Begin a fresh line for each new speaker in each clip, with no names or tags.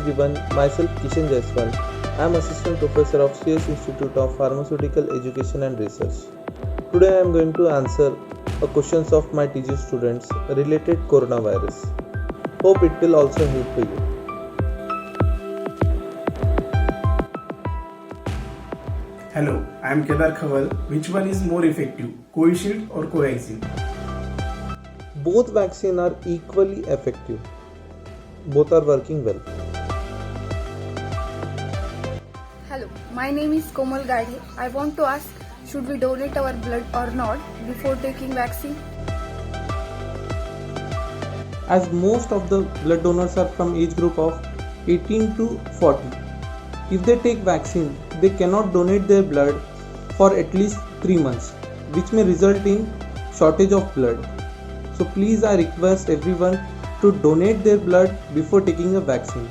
everyone, myself Kishan Jaiswal. I am Assistant Professor of CS Institute of Pharmaceutical Education and Research. Today I am going to answer a questions of my TG students related coronavirus. Hope it will also help you.
Hello, I am Kedar Khawal. Which one is more effective, Covishield or Covaxin?
Both vaccines are equally effective. Both are working well.
Hello, my name is Komal Gadhe. I want to ask, should we donate our blood or not before taking vaccine?
As most of the blood donors are from age group of 18 to 40. If they take vaccine, they cannot donate their blood for at least 3 months, which may result in shortage of blood. So please, I request everyone to donate their blood before taking a vaccine.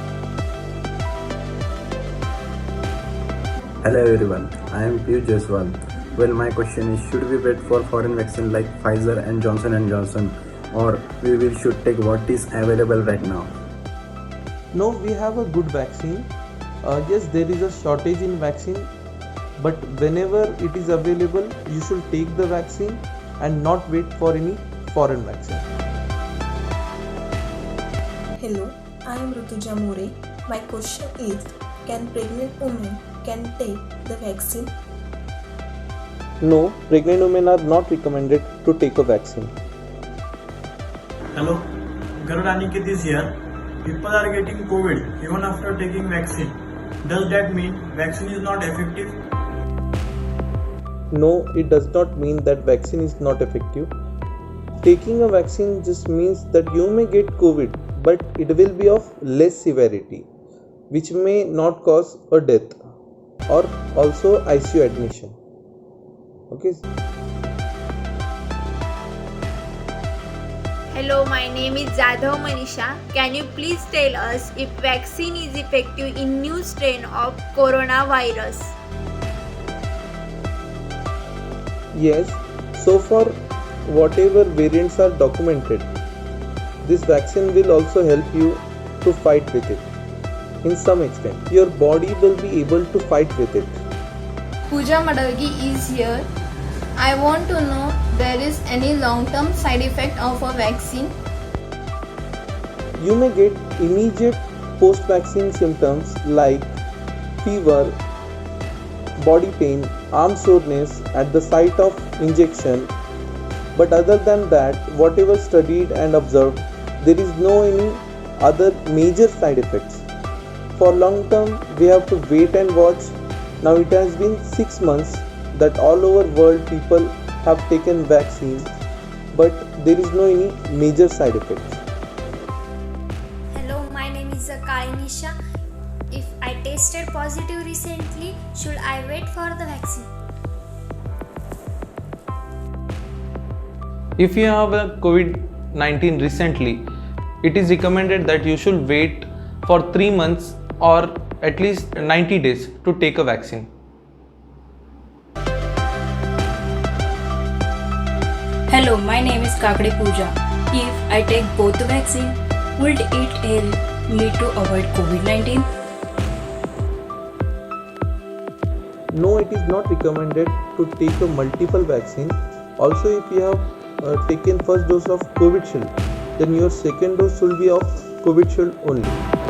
Hello everyone, I am Piyush Jaiswal. Well, my question is, should we wait for foreign vaccine like Pfizer and Johnson & Johnson, or we should take what is available right now?
No, we have a good vaccine. Yes, there is a shortage in vaccine, but whenever it is available, you should take the vaccine and not wait for any foreign vaccine.
Hello, I am Rutuja More. My question is, can pregnant women take the vaccine?
No, pregnant women are not recommended to take a vaccine.
Hello, Garud Aniket is here. People are getting COVID even after taking vaccine. Does that mean vaccine is not effective?
No, it does not mean that vaccine is not effective. Taking a vaccine just means that you may get COVID, but it will be of less severity, which may not cause a death or also ICU admission. Okay.
Hello, my name is Jadhav Manisha. Can you please tell us if vaccine is effective in new strain of coronavirus?
Yes, so far whatever variants are documented, this vaccine will also help you to fight with it. In some extent, your body will be able to fight with it.
Pooja Madalgi is here. I want to know there is any long-term side effect of a vaccine.
You may get immediate post-vaccine symptoms like fever, body pain, arm soreness at the site of injection. But other than that, whatever studied and observed, there is no any other major side effects. For long term, we have to wait and watch. Now it has been 6 months that all over world people have taken vaccines, but there is no any major side effects.
Hello, my name is Kalinisha. If I tested positive recently, should I wait for the vaccine?
If you have a COVID-19 recently, it is recommended that you should wait for 3 months or at least 90 days to take a vaccine.
Hello, my name is Kakade Pooja. If I take both the vaccine, would it help me to avoid COVID-19?
No, it is not recommended to take a multiple vaccine. Also, if you have taken first dose of Covishield, then your second dose should be of Covishield only.